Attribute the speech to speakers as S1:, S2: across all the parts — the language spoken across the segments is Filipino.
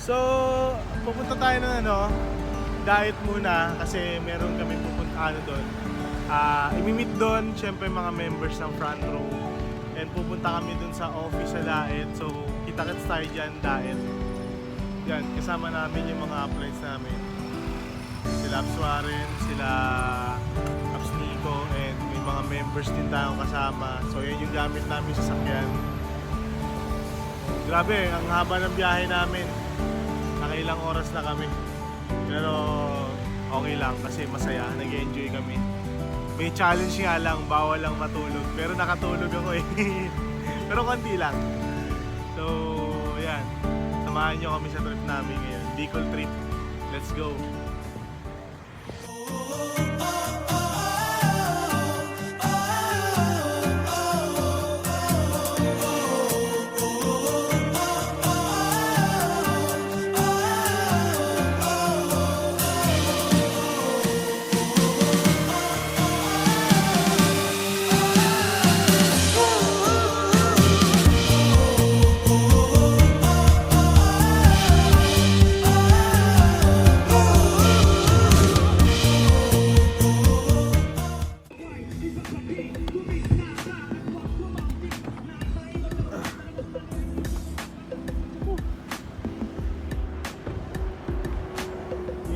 S1: So, pupunta tayo ng diet muna kasi meron kami pupunta doon. Imi-meet doon, syempre mga members ng front row. And pupunta kami doon sa office sa diet. So, kita-kits tayo dyan, diet. Yan, kasama namin yung mga upliners namin. Sila Abs Warren, sila Abs Nico, and may mga members din tayong kasama. So, yan yung gamit namin sa sasakyan. Grabe, ang haba ng biyahe namin. Nakailang oras na kami. Pero okay lang kasi masaya, nag-enjoy kami. May challenge nga lang, bawal lang matulog. Pero nakatulog ako eh. Pero konti lang. So, yan. Samahan nyo kami sa trip namin ngayon. Bicol trip. Let's go!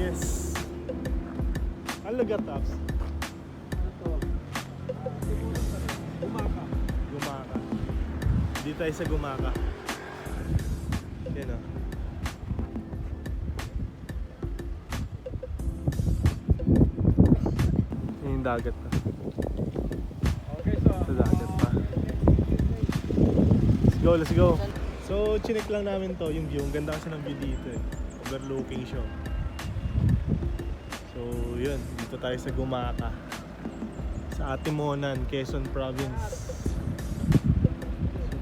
S1: Yes. Ang lugar, Taps?
S2: Ano to? Gumaka.
S1: Gumaka. Dito tayo sa Gumaka. Yan o. Yan yung dagat pa.
S2: Okay, so
S1: Sa dagat pa. Let's go. So, chinek lang namin to, yung view. Ang ganda kasi ng view dito eh. Overlooking siya. So, yun. Dito tayo sa Gumaka. Sa Atimonan, Quezon Province. So,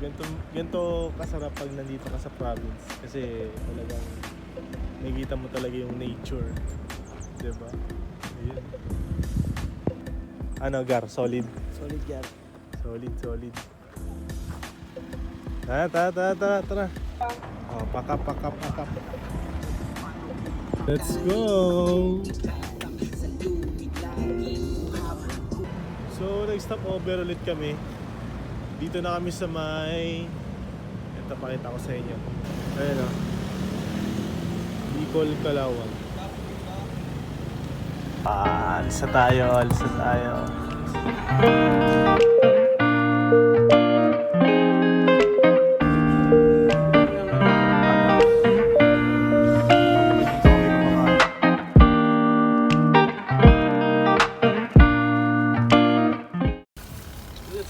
S1: ganito kasarap pag nandito ka sa province. Kasi talagang nakikita mo talaga yung nature. Diba? Ayun. Ano, Gar? Solid?
S2: solid yan.
S1: Solid. Tara. Oh, pakap. Let's go! So, nag-stop over ulit kami. Dito na kami sa may... Ito, pakita ko sa inyo. Ayan o. Bicol, Calauan. Alisa tayo.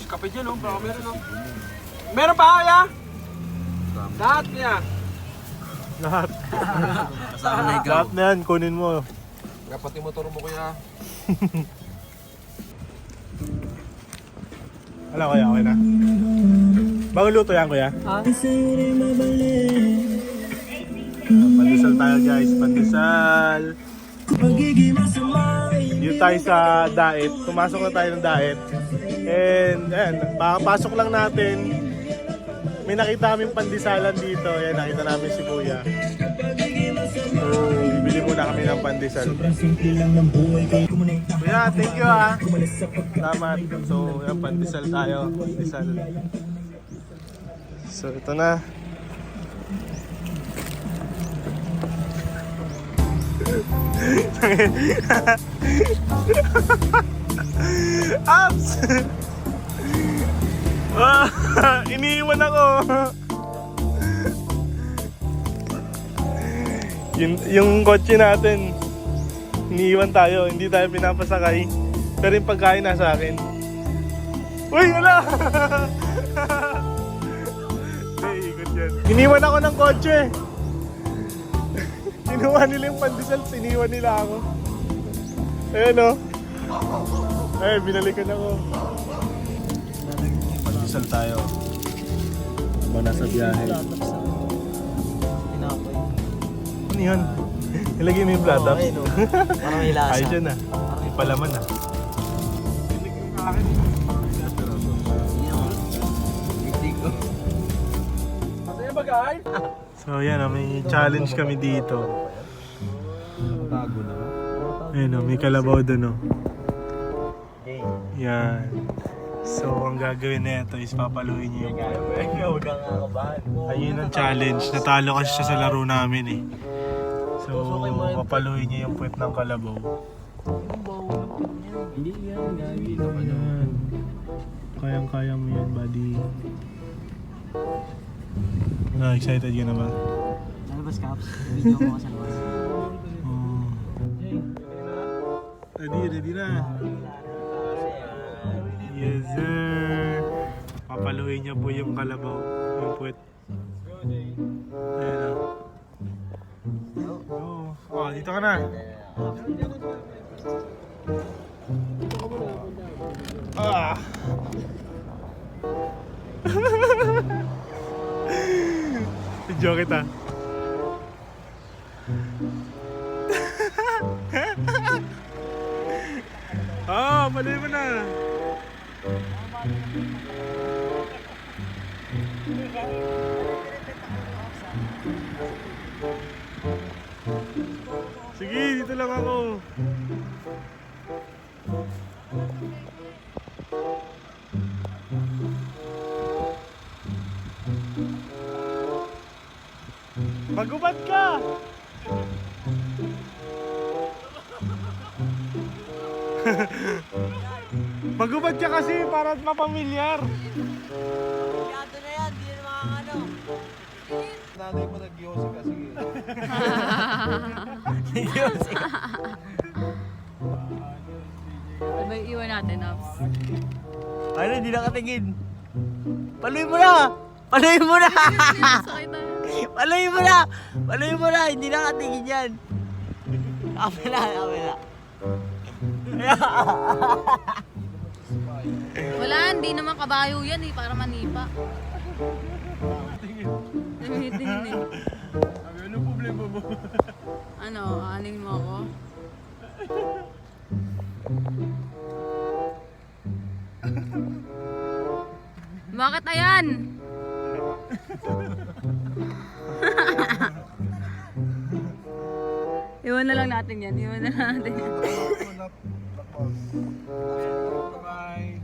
S2: Kape dyan, baka meron, Meron pa, kuya? Lahat, kuya.
S1: Lahat.
S2: Kasama na
S1: Lahat na yan, kunin mo.
S2: Dapat yung motor mo, kuya.
S1: Alam kuya, okay na. Bagong luto yan, kuya. Pandesal tayo, guys. Pandesal. Dito tayo sa diet. Pumasok na tayo ng diet. And ayan, pakapasok lang natin. May nakita kaming pandesalan dito. Ayan, nakita namin si kuya. So, bibili muna kami ng pandesal. Kuya, thank you ha. Salamat. So, ayan, pandesal tayo. Pandesal. So, ito na. Abs! Iniiwan ako. yung kotse natin, iniiwan tayo, hindi tayo pinapasakay. Pero yung pagkain nasa akin. Uy, ala! Ikot yan. Iniwan ako ng kotse. Kinuha nila yung pandesal, iniwan nila ako. Ayan o. Ay, binalikan ako. Pandesal tayo. Habang nasa biyahe. Ano yun? Ilagay mo yung flat top.
S2: Parang may lasa.
S1: Ayos yun ah. May palaman ah.
S2: Masaya ba guys?
S1: So So yan, may challenge kami dito.
S2: Tago na.
S1: Ayun, may kalabaw doon. Yan. So, ang gagawin na ito is papaluin niyo yung
S2: Huwag kang kakabahan.
S1: ayun ang challenge. Natalo kasi siya sa laro namin eh. So, papaluin niya yung puwet ng kalabaw.
S2: Hindi yan, gagi naman yan.
S1: Yan. Kayang-kaya mo yan, buddy. Excited ka na ba?
S3: Lalabas, Caps. Video ko sa labas.
S1: Oh. Ready na. Yes, sir. Papaluin niya po yung kalabaw, yung puwet. Ayan na. Oh, dito ka na. Ah! Joke kita. Paluin mo na. Sige, dito lang ako. Magubad ka! Magubad ka kasi para mapamilyar.
S3: Yato na yan, di na mga ano.
S2: Nanay mo nag-yosi ka, sige.
S4: Ano ba yung iwan natin, Ops?
S3: Ano, hindi nakatingin. Paluin mo na! Paluin mo na!
S4: Sakit na.
S3: Paluin mo na! Paluin mo na! Hindi nakatingin yan. Kami na.
S4: Wala, hindi naman kabayo yan eh, para manipa. Tumitingin eh.
S1: Sabi, ano problema mo?
S4: Ano, aanin mo ako? Bakit ayan? Iwan na lang natin yan, iwan na lang natin yan.
S2: Bye.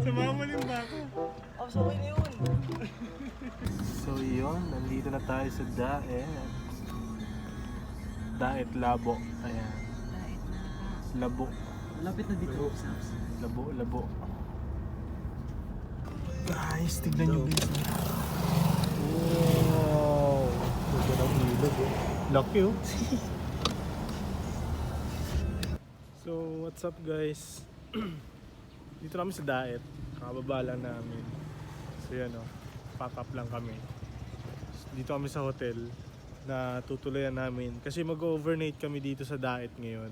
S1: Sumamalim ba ako?
S3: Okay na yun.
S1: So yun, nandito na tayo sa Daet. Daet Labo. Ayan. Labo.
S3: Lapit na dito.
S1: Labo. Guys, tignan nyo guys. Wow! Ganda ng ilog eh. Laki oh. So, what's up guys? Dito kami sa Daet. Kakababa lang namin. So yan oh. Pack up lang kami. Dito kami sa hotel na tutuloyan namin. Kasi mag-overnight kami dito sa Daet ngayon.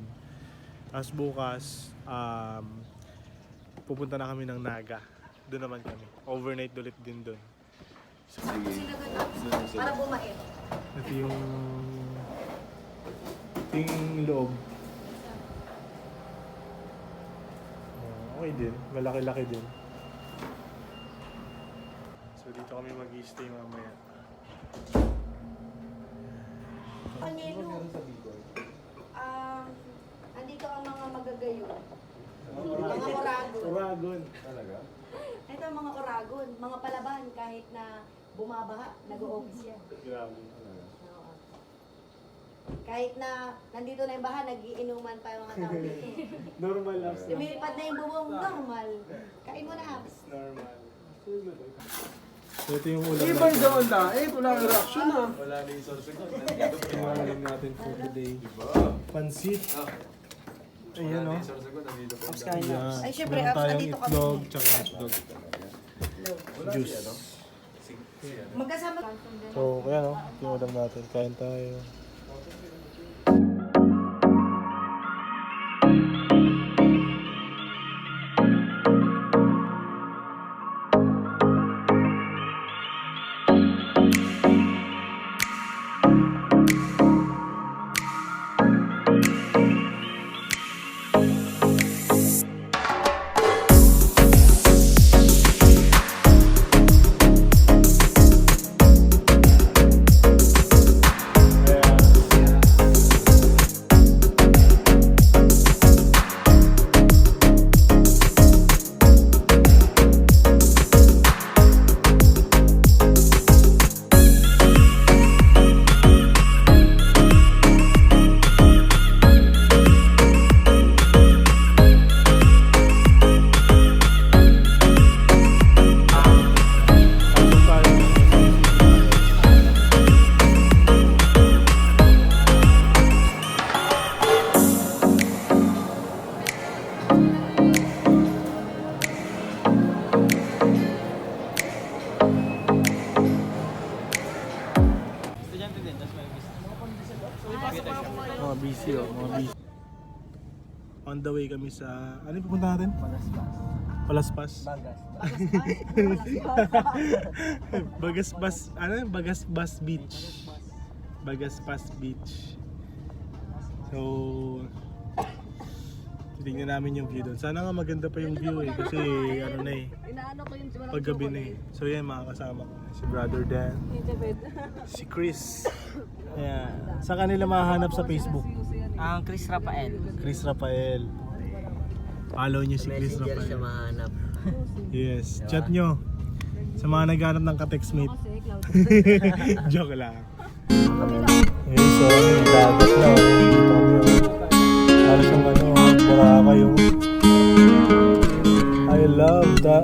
S1: As bukas, pupunta na kami ng Naga. Doon naman kami. Overnight ulit din doon.
S5: Para bumait.
S1: Ito yung loob. Okay din. Malaki-laki din. So dito kami mag-i-stay mamaya.
S5: Pangelo. Andito ang mga magagayon. Mga oragon.
S1: Oragon.
S2: Talaga?
S5: Ito ang mga oragon. Mga palaban kahit na bumabaha, nag-o-office yan.
S1: Grabe.
S5: Oo. Kahit na nandito na yung baha, nagiinuman pa yung mga tao dito.
S1: Normal lang.
S5: Lumilipad na yung bubong, normal. Kain mo na, Abs.
S1: Normal. So ito yung ulam
S2: Iba yung daon na. Wala nang reaction ah.
S1: Wala na yung source ko. Ito yung ulam natin for today. Pansit. Ayan o. Yeah.
S5: Ay, syempre,
S1: Meron
S5: Abs,
S1: tayong
S5: nandito kami.
S1: itlog, tsaka hotdog. Juice.
S5: Magkasama.
S1: So, kaya no, yung ulam natin. Kain tayo. busy oh, mga busy. On the way kami sa, ano yung pupunta natin? Palaspas. Bagaspas, ano yung Bagaspas Beach. Bagaspas Beach. So, titingnan namin yung view doon. Sana nga maganda pa yung view eh, kasi ano na eh, paggabi na eh. So yan, mga kasama ko. Si Brother Dan, si Chris. Ayan. Saan kanila mahahanap sa Facebook?
S3: Ang Chris Rafael.
S1: Chris Rafael. Follow nyo si Chris
S3: Messenger siya
S1: Rafael.
S3: mahanap.
S1: Yes, chat nyo. Sa mga naghanap ng ka-textmate. Joke lang. Okay, so dagat na. Dito kami yung para sa ano, Boracay yung I love the